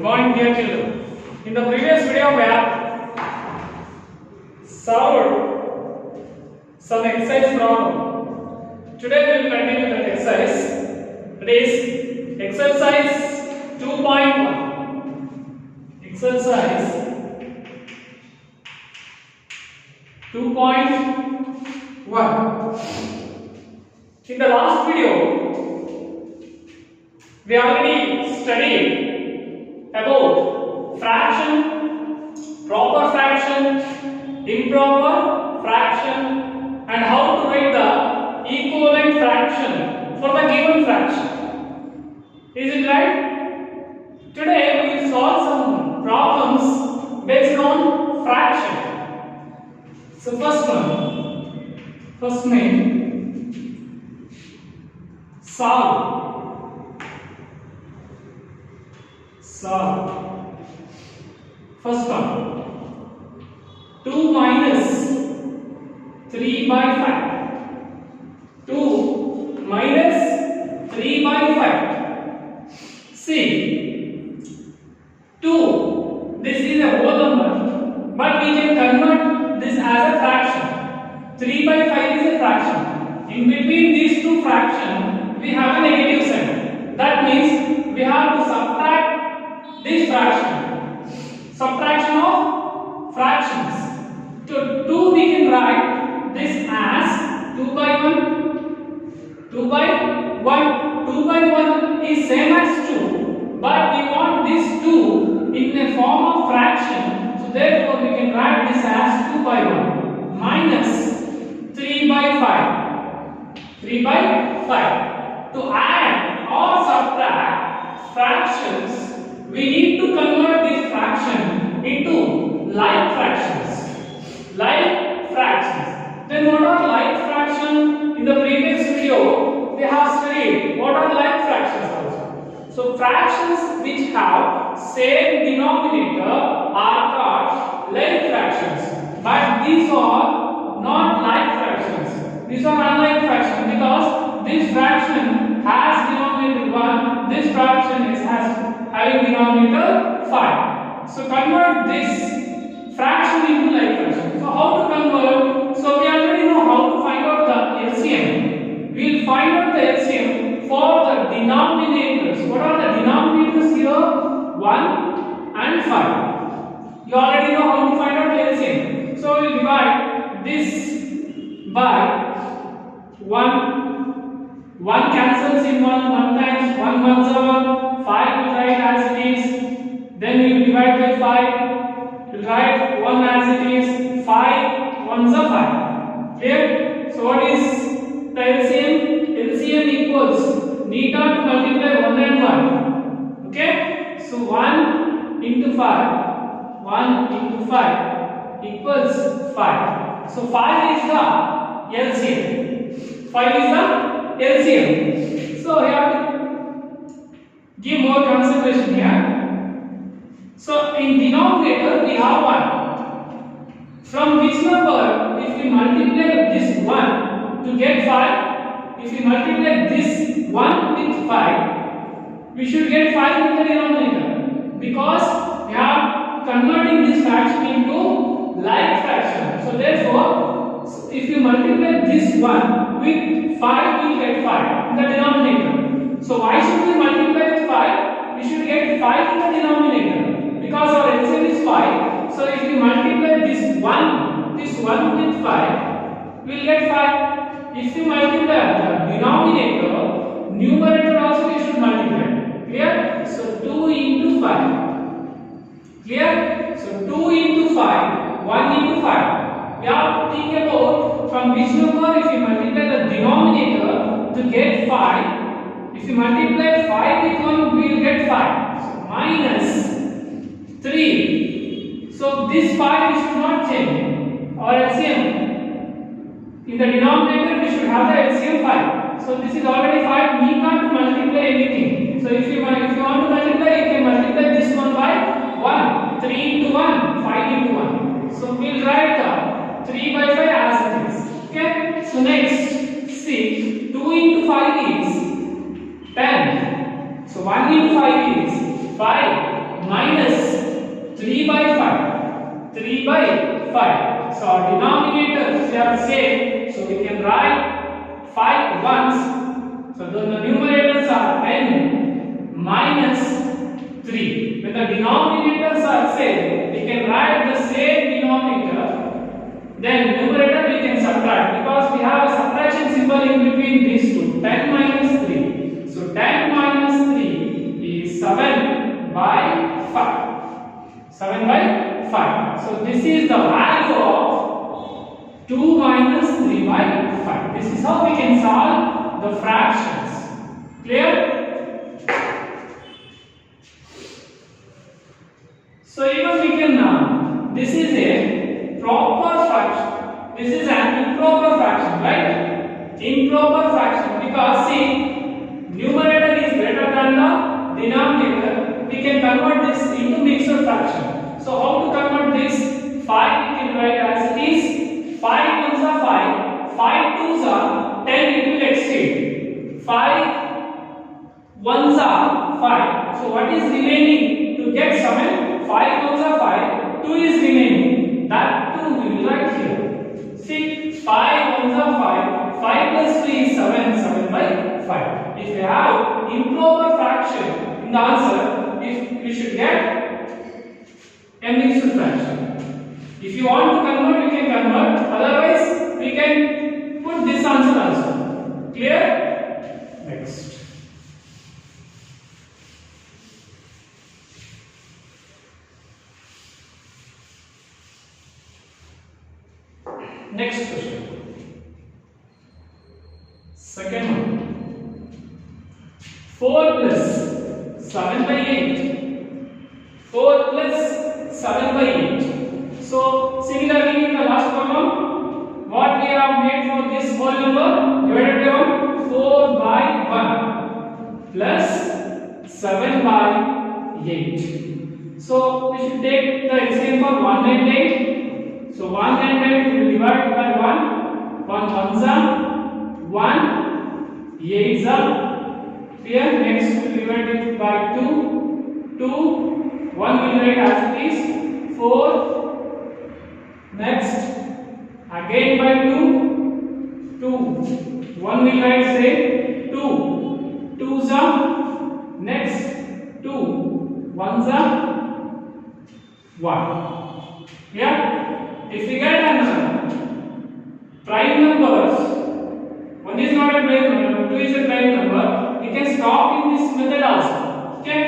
Good morning, dear children. In the previous video, we have solved some exercise problem. Today, we will continue that exercise. That is exercise 2.1. Exercise 2.1. In the last video, we already studied about fraction, proper fraction, improper fraction, and how to write the equivalent fraction for the given fraction. Is it right? Today we will solve some problems based on fraction. So first name, solve. First one, 2 minus 3 by 5. 2 minus 3 by 5. See, 2, this is a whole number, but we can convert this as a fraction. 3 by 5 is a fraction. In between these two fractions, we have a negative sign. That means we have to subtract this fraction. Subtraction of fractions. So 2 we can write this as 2 by 1. 2 by 1. 2 by 1 is same as 2. But we want this 2 in the form of fraction. So therefore we can write this as 2 by 1 minus 3 by 5. 3 by 5. To add or subtract fractions, we need to convert this fraction into like fractions. Like fractions. Then what are like fractions? In the previous video, we have studied what are like fractions also. So fractions which have same denominator are called like fractions. But these are not like fractions. These are unlike fractions because this fraction has denominator 1, this fraction having denominator 5. So convert this fraction into like fraction. So how to convert? So we already know how to find out the LCM. We will find out the LCM for the denominators. What are the denominators here? 1 and 5. You already know how to find out the LCM. So we will divide this by 1. 1 cancels in 1 times, 1 ones are 1, 5 will write as it is, then we will divide by 5, we will write 1 as it is, 5 ones are 5. Clear? So what is the LCM? LCM equals need not to multiply 1 and 1. Okay? So 1 into 5, 1 into 5 equals 5. So 5 is the LCM. 5 is the LCM. So we have to give more concentration here. So in denominator we have 1. From which number if we multiply this 1 to get 5, if we multiply this 1 with 5, we should get 5 in the denominator because we are converting this fraction into like fraction. So therefore, if you multiply this 1 with 5, we will get 5 in the denominator. So why should we multiply with 5? We should get 5 in the denominator because our LCM is 5. So if we multiply this 1 with 5, we will get 5. If we multiply the denominator, numerator also we should multiply. Clear? So 2 into 5. Clear? So 2 into 5, 1 into 5. We have to think about from which number if we multiply the denominator to get 5. If we multiply 5 with 1, we will get 5. So minus 3. So this 5 we should not change. Our LCM. In the denominator we should have the LCM 5. So this is already 5. Need not to multiply anything. So if you want to multiply, you can multiply this one by 1. 3 into 1, 5 into 1. So we will write the 3 by 5 as it is. Okay? So next, see, 2 into 5 is 10. So 1 into 5 is 5. minus 3 by 5. 3 by 5. So our denominators are same. So we can write 5 ones. So the numerators are n minus 3. When the denominators are same, we can write the same denominator. Then numerator we can subtract because we have a subtraction symbol in between these two. 10 minus 3. So 10 minus 3 is 7 by 5. 7 by 5. So this is the value of 2 minus 3 by 5. This is how we can solve the fractions. Clear? So even we can this is a proper fraction. This is an improper fraction, right? Improper fraction because see, numerator is greater than the denominator. We can convert this into mixed fraction. So how to convert this? 5 we can write as it is. 5 ones are 5. 5 twos are 10. It will exceed. 5 ones are 5. So what is remaining to get 7? 5 ones are 5. 2 is remaining. That 2 we will write here. See, 5 ones are 5. 5 plus 3 is 7. 7 by 5. If you have improper fraction in the answer, if we should get a mixed fraction. If you want to convert, you can convert. Otherwise, we can put this answer also. Clear? Next. Next question. Second one. 4 plus 7 by 8. 4 plus 7 by 8. So similarly in the last problem, what we have made for this whole number divided by 1, 4 by 1 plus 7 by 8. So we should take the LCM for 1 and 8. So 1 and 8 will divide by 1. 1 ones are 1, 8s are here. Next we will divide it by 2. 2. 1 will write as it is. 4. Next again by 2. 2. 1 will write say 2. 2s are next 2. 1s are 1. Yeah. If we get an prime numbers, 1 is not a prime number, 2 is a prime number, we can stop in this method also. Okay.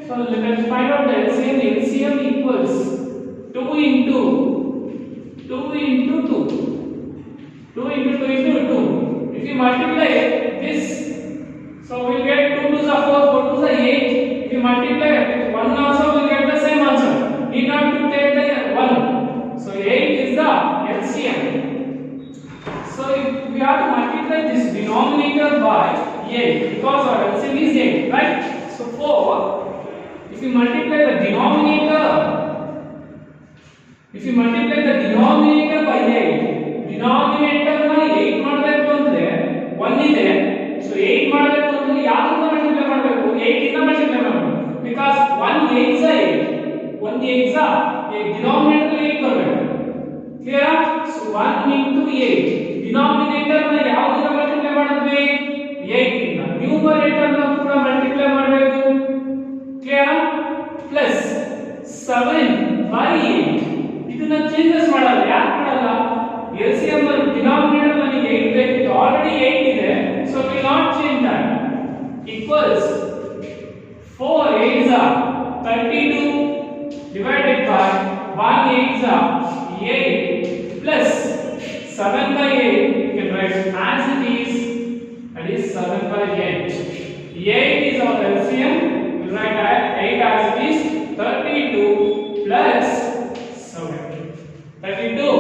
So let us find out the LCM. LCM equals 2 into 2. 2 into 2 into 2. If you multiply this, so we will get 2 2s are 4, 4 2s are 8. If you multiply with 1 also, we will get the same answer. Need not to take the 1. So 8 is the LCM. So if we have to multiply this denominator by 8 because our LCM is 8, right? So 4. If you multiply the denominator by 8, denominator na 8 ಮಾಡಬೇಕು ಅಂದ್ರೆ 1 ಇದೆ. So 8 ಮಾಡಬೇಕು ಅಂದ್ರೆ ಯಾವ್ದನ್ನ multiply ಮಾಡಬೇಕು? 8 ಇಂದ multiply ಮಾಡಬೇಕು. Because 1 8s are 8. 1 8s are denominator 8 ಬರಬೇಕು. Clear? So 1 into 8. Denominator ನ ಯಾವ್ದನ್ನ ಮಲ್ಟಿಪ್ಲೈ ಮಾಡಿದ್ವಿ? 8 ಇಂದ. ನ್ಯೂಮರೇಟರ್ ನ ಕೂಡ ಮಲ್ಟಿಪ್ಲೈ ಮಾಡಬೇಕು. Clear? Plus 7 by 8. ಇದನ್ನ ಚೇಂಜಸ್ ಮಾಡಲ್ಲ. ಯಾಕೆ ಮಾಡಲ್ಲ? LCM denominator ನನಗೆ 8 ಬೇಕು. ಆಲ್ರೆಡಿ 8 ಇದೆ. So we will not change that. Equals 4 8s are 32 divided by 1 8s are 8 plus 7 by 8. You can write as it is. That is 7 by 8. 8 is our LCM. We will write 8 as it is. 32 plus 7. 32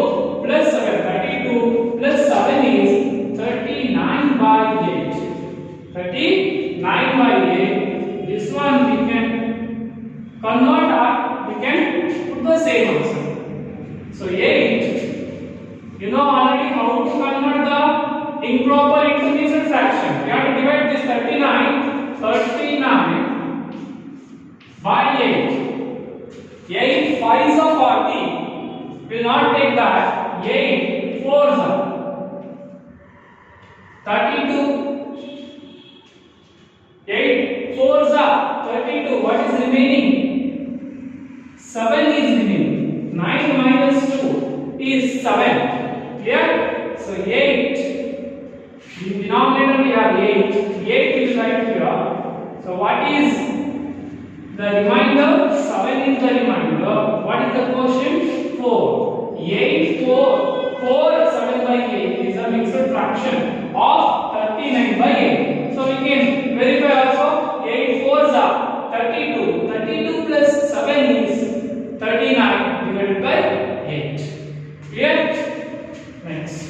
plus 7. 32 plus 7 is 39 by 8. 39 by 8. This one we can convert or we can put the same answer. So 8. You know already how to convert the improper into mixed fraction. We have to divide this 39 by 8. 8 5s are 40. Will not take that. 8 4s are 32. 8 4s are 32. What is remaining? 7 is remaining. 9 minus 2 is 7. Clear? So 8. In denominator we have 8. 8 is right here. So what is the remainder? 7 is the remainder. What is the quotient? 4. 8 4. 4 7 by 8 is a mixed fraction of 39 by 8. So we can verify also. 8 4s are 32. 32 plus 7 is 39 divided by 8. Clear? Next.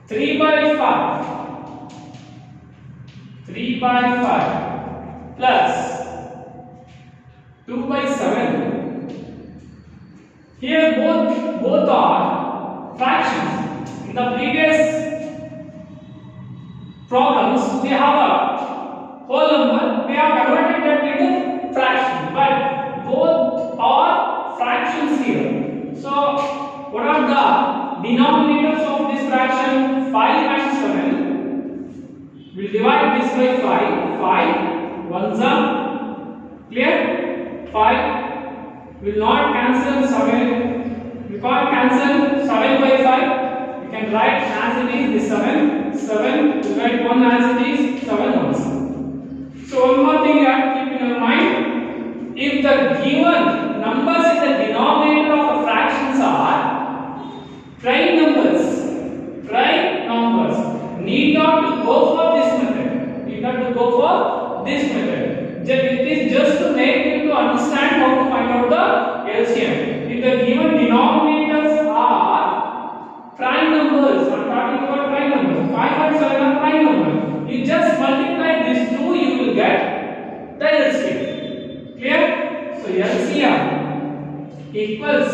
3 by 5. 3 by 5 plus 2 by 7. Here both are fractions. In the previous problems we have a whole number. We have converted that into fraction, but both are fractions here. So what are the denominators of this fraction? 5 and 7. We'll divide this by 5. 5 ones are clear. 5 will not cancel 7. We can't cancel 7 by 5. We can write as it is this 7. 7 will write 1 as it is 7 ones. So one more thing you have to keep in your mind. If the given numbers in the denominator of a fractions are prime numbers, need not to go for this method. Need not to go for this method. It is just to make you to understand how to find out the LCM. If the given denominators are prime numbers, I am talking about prime numbers. 5 and 7 are prime numbers. You just multiply these two, you will get the LCM. Clear? So LCM equals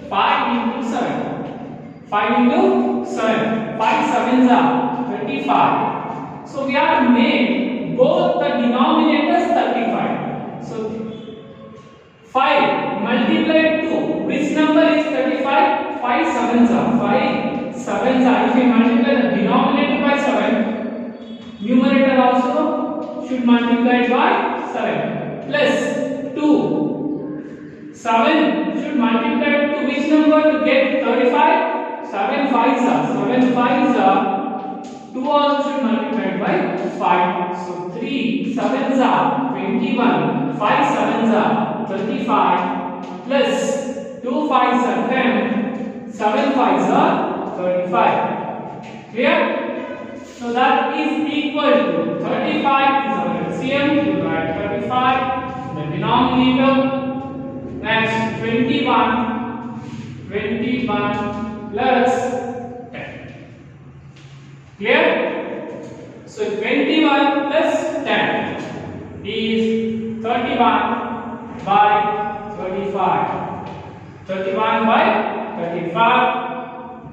5 into 7. 5 into 7. 5 sevens are 35. So we have made both the denominators 35. So 5 multiplied 2. Which number is 35? 5 sevens are. 5 sevens are. If we multiply the denominator by 7, numerator also should multiply by 7. Plus 2. 7 should multiply to which number to get 35? 7 5s are. 7 5s are. 2 also should multiply by 5. So 3 7s are 21. 5 7s are 35. Plus 2 5s are 10. 7 5s are 35. Clear? So that is equal to 35 is our LCM. You write 35 in the denominator. Next 21 plus 10. Clear? So 21 plus 10 is 31 by 35. 31 by 35.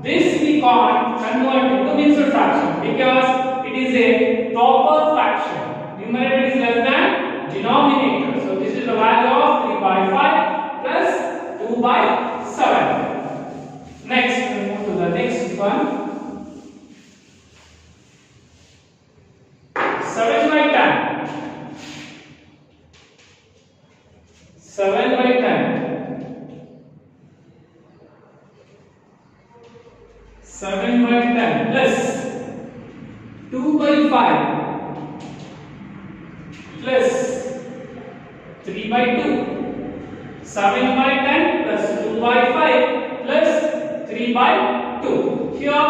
This we can't convert into mixed fraction because it is a proper fraction. Numerator is less than denominator. So this is the value of 3 by 5 plus 2 by 7. Next, we move to the next one. 7 by 10. 7 by 10. 7 by 10 plus 2 by 5 plus 3 by 2. 7 by 10 plus 2 by 5 plus 3 by 2. Here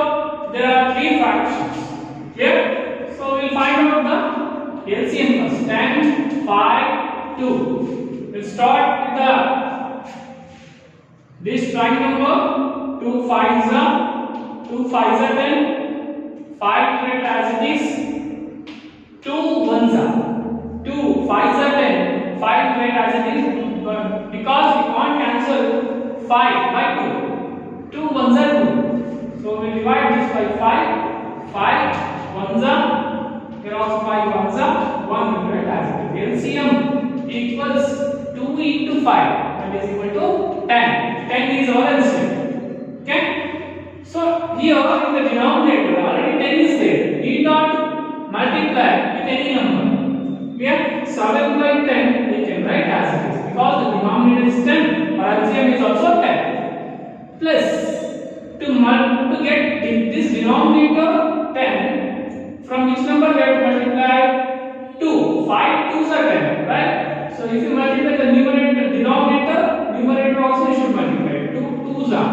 there are 3 fractions. Clear? So we will find out the LCM first. 10, 5, 2. We'll start with this prime number. 2 5s are 10. 5 write as it is. 2 1s are. 2 5s are 10. 5 write as it is. But because we can't cancel 5 by 2. 2 1s are 2. So we divide this by 5. 5 ones are, here also 5 ones are, 1 will write as it is. LCM equals 2 into 5, that is equal to 10. 10 is our LCM. Okay? So here in the denominator already 10 is there. Need not multiply with any number. Clear? 7 by 10 we can write as it is because the denominator is 10. Our LCM is also 10. Plus to get this denominator 10, from which number we have to multiply? 2. 5 2s are 10, right? So if you multiply the numerator numerator also you should multiply. 2 2s are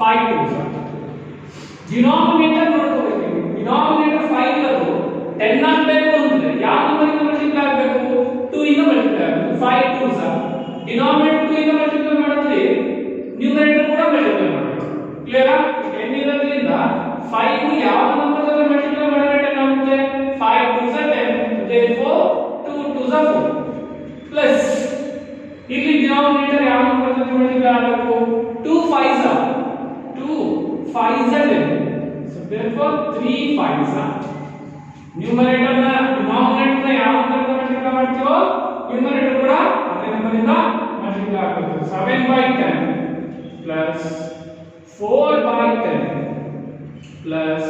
5 2s are. Denominator ನೋಡ್ಕೋಬೇಕು. Denominator 5 ಇರೋದು 10 ಆಗಬೇಕು ಅಂದ್ರೆ ಯಾವ number ಇಂದ multiply ಆಗಬೇಕು? 2 ಇಂದ multiply ಆಗಬೇಕು. 5 2s are. Denominator 2 ಇಂದ ಮಲ್ಟಿಪ್ಲೈ ಮಾಡಿದ್ರೆ ನ್ಯೂಮರೇಟರ್ ಕೂಡ ಮಲ್ಟಿಪ್ಲೈ ಮಾಡಬೇಕು. ಕ್ಲಿಯರ್ ಆ? 10 ಇರೋದ್ರಿಂದ 5 ಯಾವ ನಂಬರ್ ಇಂದ ಮಲ್ಟಿಪ್ಲೈ ಮಾಡಿದ್ರೆ 10 ಆಗುತ್ತೆ? 5 2s are 10. Therefore 2 2s are 4. Plus ಇಲ್ಲಿ ಡಿನಾಮಿನೇಟರ್ ಯಾವ ನಂಬರ್ ಇಂದ ಮಲ್ಟಿಪ್ಲೈ ಆಗಬೇಕು? 2 5s are 2 5s are 10. So therefore 3 5s are. Numerator ನ ಡಿನಾಮಿನೇಟರ್ ನ ಯಾವ ನಂಬರ್ ಇಂದ ಮಲ್ಟಿಪ್ಲೈ ಮಾಡ್ತೀವೋ ನ್ಯೂಮರೇಟರ್ ಕೂಡ ಅದೇ ನಂಬರ್ ಇಂದ ಮಲ್ಟಿಪ್ಲೈ ಆಗಬೇಕು. 7 by 10 plus 4 by 10 plus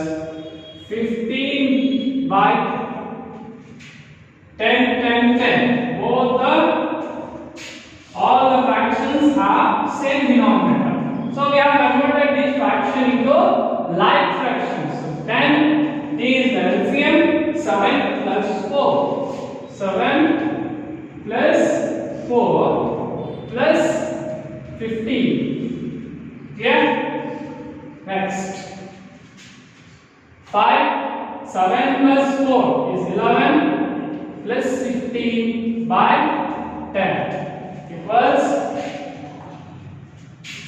15 by 10 10 10. Both the all the fractions have same denominator. So we have converted this fraction into like fractions. So 10 is the LCM. 7 plus 4. 7 plus 4 plus 15. Yeah. Next. 5. 7 plus 4 is 11 plus 15 by 10 equals.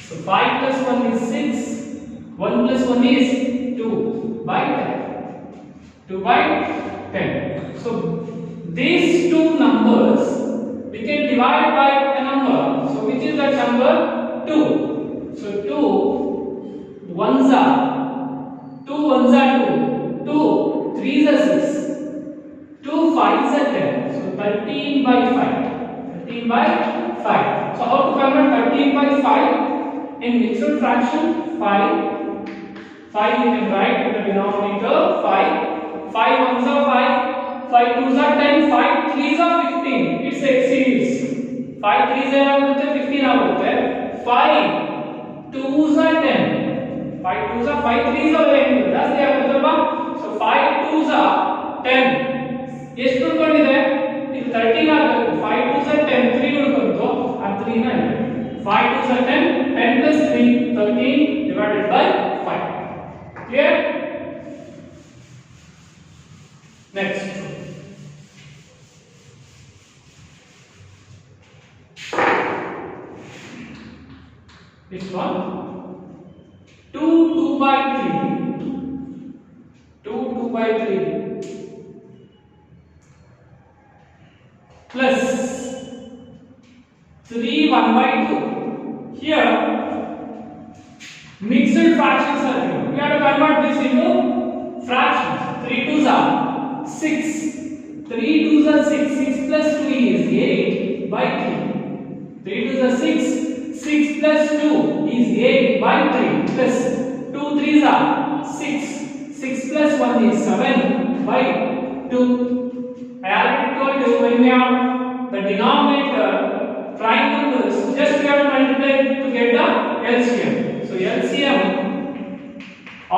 So 5 plus 1 is 6. 1 plus 1 is 2 by 10. 2 by 10. So these two numbers we can divide by a number. So which is that number? 2. So 2 ones are 2 ones are 2. 2 3s are 6. 2 5s are 10. So 13 by 5. 13 by 5. So how to convert 13 by 5 in mixed fraction? 5 you can write in the denominator 5. 5 ones are 5. 5 2s are 10. 5 3s are 15. It exceeds. 5 3s are 15 ಆಗುತ್ತೆ. 5 2s are 10. 5 2s are 5 3s are 10. ಜಾಸ್ತಿ ಆಗುತ್ತಲ್ವಾ? So 5 2s are 10. ಎಷ್ಟು ಉಳ್ಕೊಂಡಿದೆ? ಇದು 13 ಆಗಬೇಕು. 5 2s are 10. 3 ಉಳ್ಕೊಂತು. ಆ 3 ನ 5 2s are 10. 10 plus 3 13 divided by 5. Clear? Next. This one 2 2 by 3 2 2 by 3 plus 3 1 by 2. Here mixed fractions are given. We have to convert this into fractions. 3 2s are 6. 3 2s are 6. 6 plus 2 is 8 by 3. 3 2s are 6. 6 plus 2 is 8 by 3 plus 2 3s are 6. 6 plus 1 is 7 by 2. I already told you when we have the denominator prime numbers, just we have to multiply to get the LCM. So LCM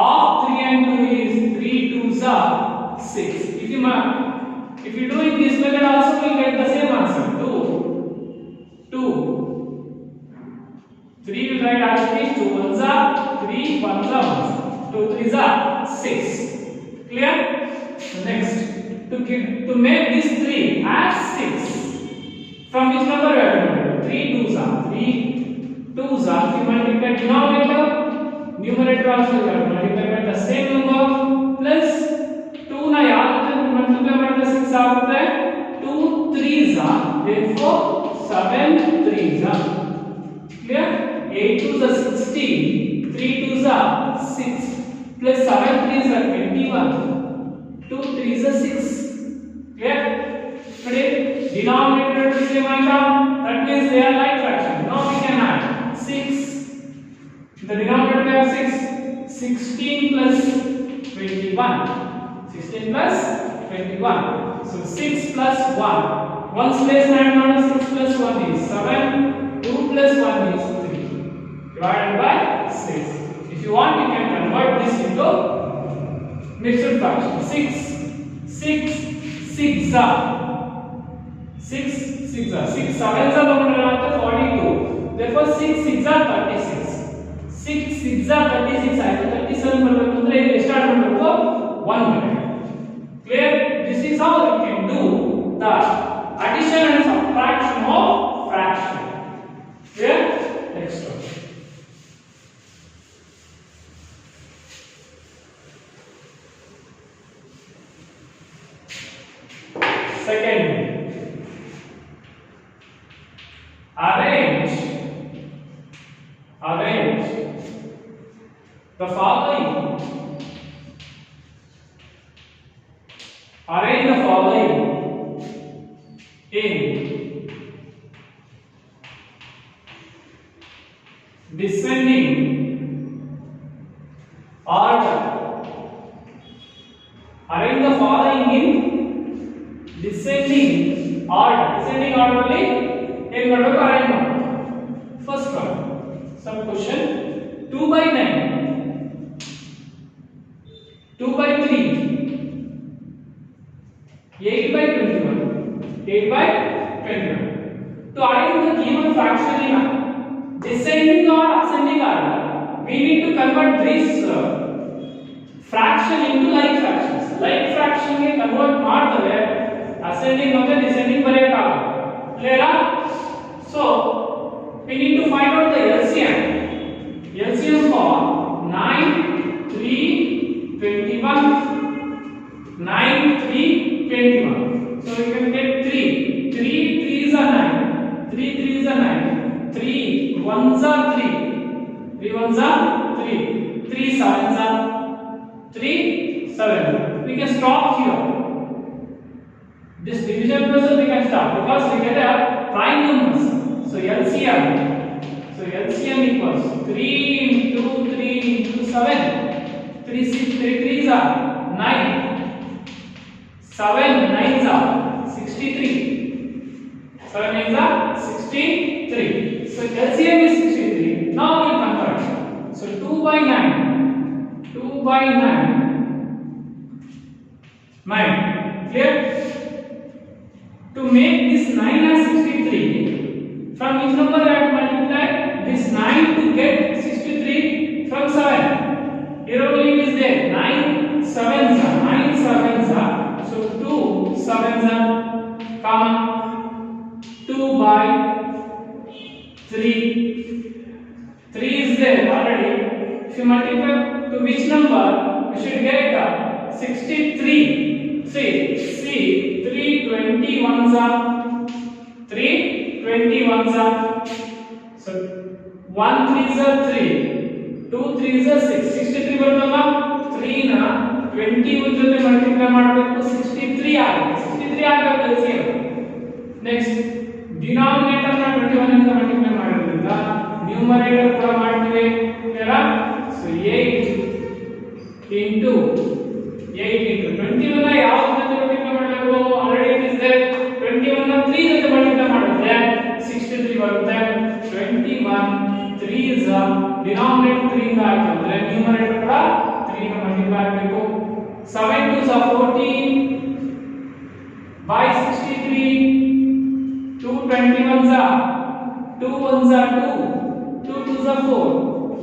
of 3 and 2 is 3 2s are 6. If you do it this method also you will get the same answer. 2 3 will write as it is. 2 ones are 3 ones are 2 3s are 6. Clear? Next, to make this 3 as 6, from which number we have to multiply? 3 2s are 3 2s are. If you multiply denominator, numerator also you have to multiply by the same number plus 2 na yaad multiply ಮಾಡಿದ್ರೆ 6 ಆಗುತ್ತೆ. 2 3s are, therefore 7 3s are. Clear? 8 2s are 16. 3 2s are 6 plus 7 that means that 21. 2 3s are 6. Clear? Today denominator to same item, that means they are like fraction. Now we can add 6. The denominator we have 6. 16 plus 21. 16 plus 21. So 6 plus 1. 1's place 9 minus 6 plus 1 is 7. 2 plus 1 is 3. Divided by 6. If you want, you can convert this into mixed fraction. 6 6 are 6 6 are 6 7s are 42. Therefore 6 6 are 36. 6 6 are 36 ಆಯ್ತು 37 ಬರಬೇಕು ಅಂದ್ರೆ ಇಲ್ಲಿ ಎಷ್ಟು add ಮಾಡಬೇಕು 1 ಬರಬೇಕು. Clear? This is how we can do the addition and subtraction of fraction. Clear? Next one. Second, arrange the following. Arrange the following in descending order. Arrange the following in descending order. Descending order only in order to arrange. First one, some question. 2 by 9, 2 by 3, 8 by 21, 8 by 21. To arrange the given fraction in descending or ascending order, we need to convert this fraction into like fractions. Like fraction ಗೆ convert ಮಾಡಿದ್ರೆ ascending ಮತ್ತೆ descending ಬರೆಯಕಾಗಲ್ಲ. Clear? So we need to find out the LCM. LCM for 9 3 21. 9 3 21. So we can get 3 3s are 9. 3 3s are 9. 3 1s are 3. 3 1s are 3. 3 7s are 3 7. We can stop here. This division process we can stop because we get a prime numbers. So LCM equals 3 into 3 into 7. 3 3s are 9. 7 9s are 63. 7 9s are 63. So LCM is 63. Now we convert. So 2 by 9. 2 by 9. 9. Clear? To make this 9 as 63, from which number I have to multiply this 9 to get 63 from 7? Here only it is there. 9 7s are 9 7s are. So 2 7s are, comma 2 by 3. 3 is there already. If you multiply to which number, we should get 63. See 3 21s are 3 21s are. So 1 3s are 3, 2 3s are 6. 63 ಬರ್ತಲ್ಲ. 3 ನ 21 ಜೊತೆ multiply ಮಾಡಬೇಕು, 63 ಆಗುತ್ತೆ. 63 ಆಗುತ್ತೆ LCM. Next denominator ನ 21 ಇಂದ multiply ಮಾಡೋದ್ರಿಂದ numerator ಕೂಡ ಮಾಡ್ತೀವಿ. ಕ್ಲಿಯರ್? ಸೊ 8 into 21 ನ ಯಾವ ಜೊತೆ ಮಲ್ಟಿಪ್ಲೈ ಮಾಡಬೇಕು? Already it is there. 21 ನ 3 ಜೊತೆ ಮಲ್ಟಿಪ್ಲೈ ಮಾಡಿದ್ರೆ 63 ಬರುತ್ತೆ. 21 3 is denominator 3 ಇಂದ ಆಯ್ತು ಅಂದ್ರೆ ನ್ಯೂಮರೇಟರ್ ಕೂಡ 3 ನ ಮಲ್ಟಿಪ್ಲೈ ಆಗಬೇಕು. 7 2s are 14 by 63. 2 21s are 2 1s are 2. 2 2s are 4.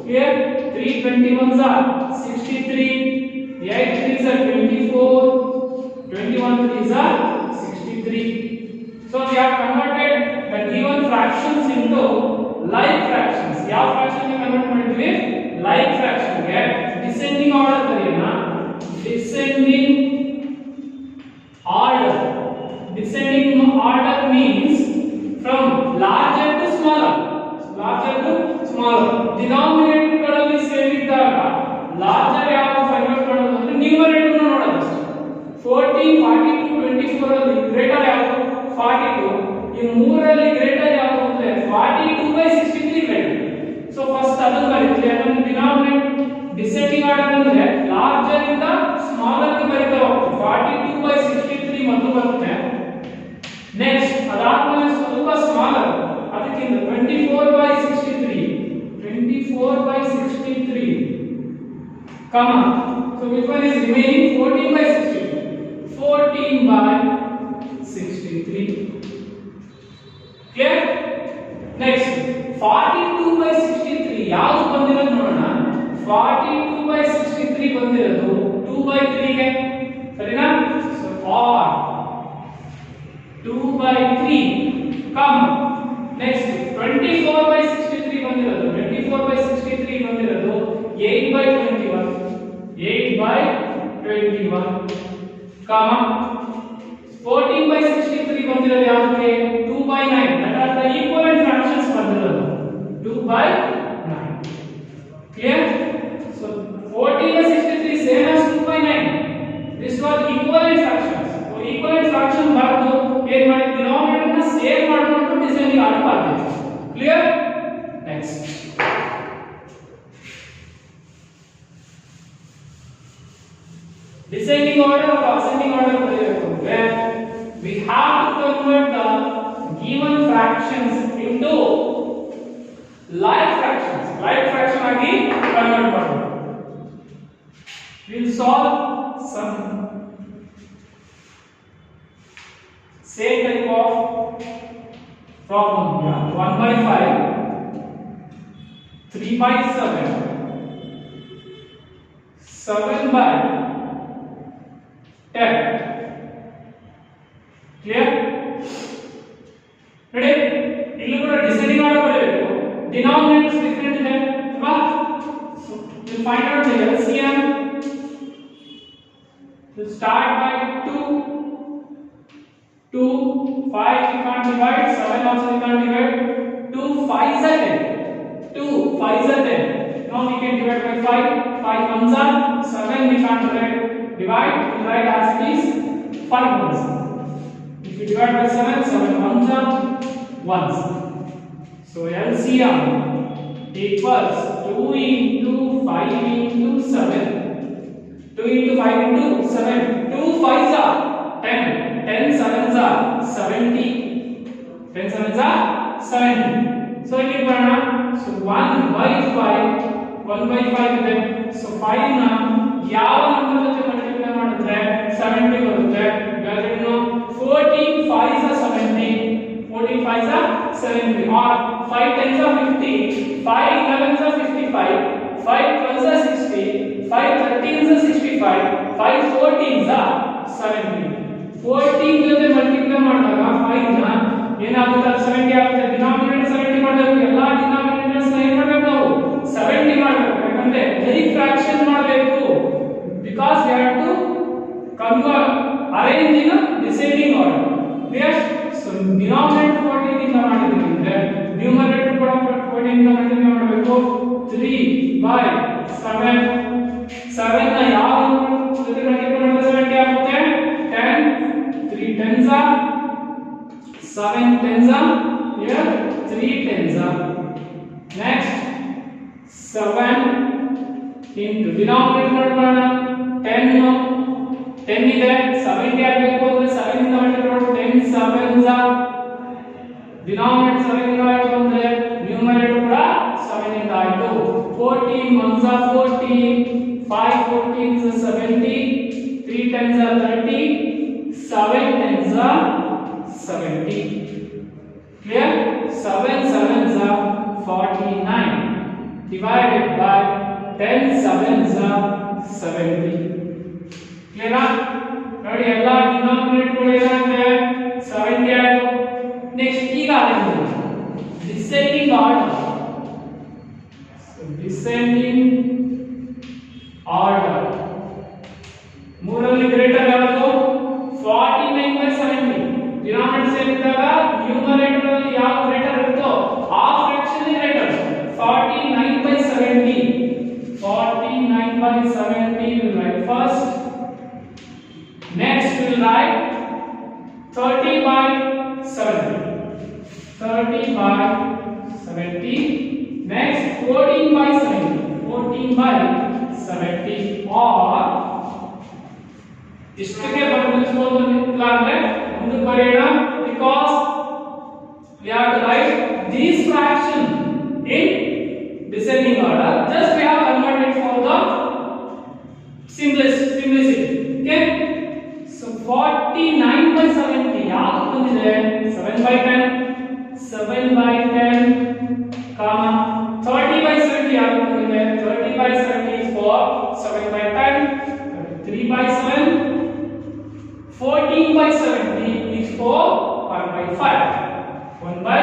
Here 3 21s are 63. 8 3s are 24. 21 3s are 63. So we have converted the given fractions into like fractions. ಯಾವ fraction ಗೆ convert ಮಾಡಿದ್ವಿ? Like fraction ಗೆ descending order ಬರೆಯೋಣ. Descending order. Descending order means from larger to smaller. Larger to smaller. Denominator ಗಳಲ್ಲಿ same ಇದ್ದಾಗ larger ಯಾವ convert ಮಾಡೋದು 42 ಈ ಮೂರರಲ್ಲಿ ಗ್ರೇಟರ್ ಯಾವುದು ಅಂದ್ರೆ 42/63 ಗ್ರೇಟರ್ ಸೊ ಫಸ್ಟ್ ಅದನ್ನ ಬರೀತೀವಿ ಅದನ್ನ ಡಿನಾಮಿನೇಟ್ ಡಿಸೆಂಡಿಂಗ್ ಆರ್ಡರ್ ಅಂದ್ರೆ ಲಾರ್ಜರ್ ಇಂದ ಸ್ಮಾಲರ್ ಗೆ ಬರೀತಾ ಹೋಗ್ತೀವಿ 42/63 ಮೊದಲು ಬರುತ್ತೆ ನೆಕ್ಸ್ಟ್ ಅದಾದ್ಮೇಲೆ ಸ್ವಲ್ಪ ಸ್ಮಾಲರ್ ಅದಕ್ಕಿಂತ 24/63 comma so which one is remaining 14/63 clear next 42/63 ಯಾವುದು ಬಂದಿರೋದು ನೋಡೋಣ 42/63 ಬಂದಿರೋದು 2/3 ಗೆ ಸರಿನಾ so or 2/3 comma next 24/63 ಬಂದಿರೋದು 24/63 ಬಂದಿರೋದು 8/21 comma 14/63 ಬಂದಿರೋದು ಯಾವುದು 2/9 that are the equivalent fractions ಬಂದಿರೋದು 2/9 clear so 14/63 same as 2/9 this was equivalent fractions so equivalent fraction ಬರೆದು ಏನು ಮಾಡಿ ಡಿನಾಮಿನೇಟರ್ ನ ಸೇವ್ ಮಾಡಿಕೊಂಡು ಡಿಸೆಂಡಿಂಗ್ ಆರ್ಡರ್ ಮಾಡ್ತೀವಿ clear next descending order or ascending order where we have to convert the given fractions into like fraction ಆಗಿ convert ಮಾಡೋಣ we will solve some same type of problem here 1/5 3/7 7/10 clear ready ಇಲ್ಲಿ ಕೂಡ descending order ಬರೆಯಬೇಕು denominators different ಇದೆ ಅಲ್ವಾ so we'll find out the LCM we'll start by 2 5 you can't divide 7 also you can't divide 2 5s are 10 2 5s are 10 now we can divide by 5 ones are 7 we can't divide we write as it is 5 ones if you divide by 7 ones are ones so LCM equals 2 into 5 into 7 2 into 5 into 7 2 5s are 10 10 sevens are 70 10 sevens are 70 so ಇಲ್ಲಿ ಬರೋಣ so 1/5 ಇದೆ so 5 ನ ಯಾವ number ಜೊತೆ multiply ಮಾಡಿದ್ರೆ 70 ಬರುತ್ತೆ ಯಾಕಂದ್ರೆ 14 5s are 70 14 5s are 70 or 5 10s are 50 5 11s are 55 5 12s are 60 5 13s are 65 5 14s are 70 14 ಜೊತೆ ಮಲ್ಟಿಪ್ಲೈ ಮಾಡಿದಾಗ 5 ನ ಏನಾಗುತ್ತೆ 70 ಆಗುತ್ತೆ ಡಿನಾಮಿನೇಟರ್ 70 ಮಾಡಬೇಕು ಎಲ್ಲಾ ಡಿನಾಮಿನೇಟರ್ಸ್ ನ ಏನು ಮಾಡಬೇಕು ನಾವು 70 ಮಾಡಬೇಕು ಯಾಕಂದ್ರೆ ಡೈರೆಕ್ಟ್ ಫ್ರಾಕ್ಷನ್ ಮಾಡಬೇಕು because we have to convert arrange in a descending order clear so denominator 14 ಇಂದ ಮಾಡಿದ್ರೆ ಅಂದ್ರೆ ನ್ಯೂಮರೇಟರ್ ಕೂಡ 14 ಇಂದ ಮಲ್ಟಿಪ್ಲೈ ಮಾಡಬೇಕು 3/7 7 ನ ಯಾವ ಜೊತೆ ಮಲ್ಟಿಪ್ಲೈ ಮಾಡಿದ್ರೆ 70 ಆಗುತ್ತೆ 10 3 10s are 7 10s are here 3 10s are next 7 into denominator ಮಾಡೋಣ 10 ಇದೆ 70 ಆಗಬೇಕು ಅಂದ್ರೆ 7 ಇಂದ ಮಲ್ಟಿಪ್ಲೈ ಮಾಡಿ 10 7s are denominator 7 ಇಂದ ಆಯ್ತು ಅಂದ್ರೆ ನ್ಯೂಮರೇಟರ್ ಕೂಡ 7 ಇಂದ ಆಯ್ತು 14 ones are 14 5 14s are 70 3 10s are 30 7 10s are 70 clear 7 7s are 49 divided by 10 7s are 70 clear ನೋಡಿ ಎಲ್ಲ ಡಿನಾಮಿನೇಟರ್ ಏನಾಗುತ್ತೆ 70 ಆಯ್ತು ನೆಕ್ಸ್ಟ್ ಈಗ descending order so descending order ಮೂರರಲ್ಲಿ ಗ್ರೇಟರ್ ಯಾವುದು 49/70 ಡಿನಾಮಿನೇಟರ್ ಸೇಮ್ ಇದ್ದಾಗ ನ್ಯೂಮರೇಟರ್ ಅಲ್ಲಿ ಯಾವ ಗ್ರೇಟರ್ ಇರುತ್ತೋ ಆ fraction greater 49/70 we'll write first next we'll write 30/10 70. 30 by 70. Next 14 by 70. 14 by 70 or ಇಷ್ಟಕ್ಕೆ ಬದಲಿಸಬಹುದು ಇಲ್ಲ ಅಂದ್ರೆ ಮುಂದೆ ಬರೆಯೋಣ because we have to write these fraction in descending order. Just we have converted for the simplicity. Okay, so 49 by 70 ಯಾವುದು ಬಂದಿದೆ 7 by 10 7 by 10 comma 30 by 70 ಯಾವುದು ಬಂದಿದೆ 30 by 70 is for 7 by 10 3 by 7 14 by 70 is for 1 by 5 1 by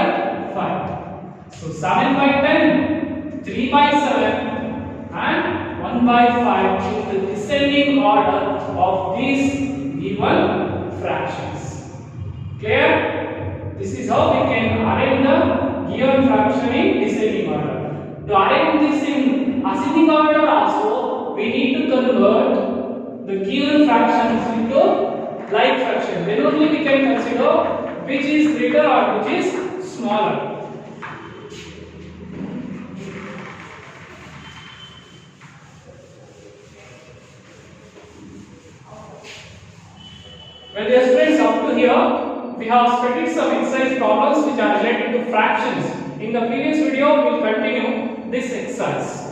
5. So 7 by 10 3 by 7 and 1 by 5 is the descending order of these given fractions. Clear? This is how we can arrange the given fraction in descending order. To arrange this in ascending order also, we need to convert the given fractions into like fraction. Then only we can consider which is greater or which is smaller. Well, dear students, up to here we have studied some exercise problems which are related to fractions. In the previous video, we will continue this exercise.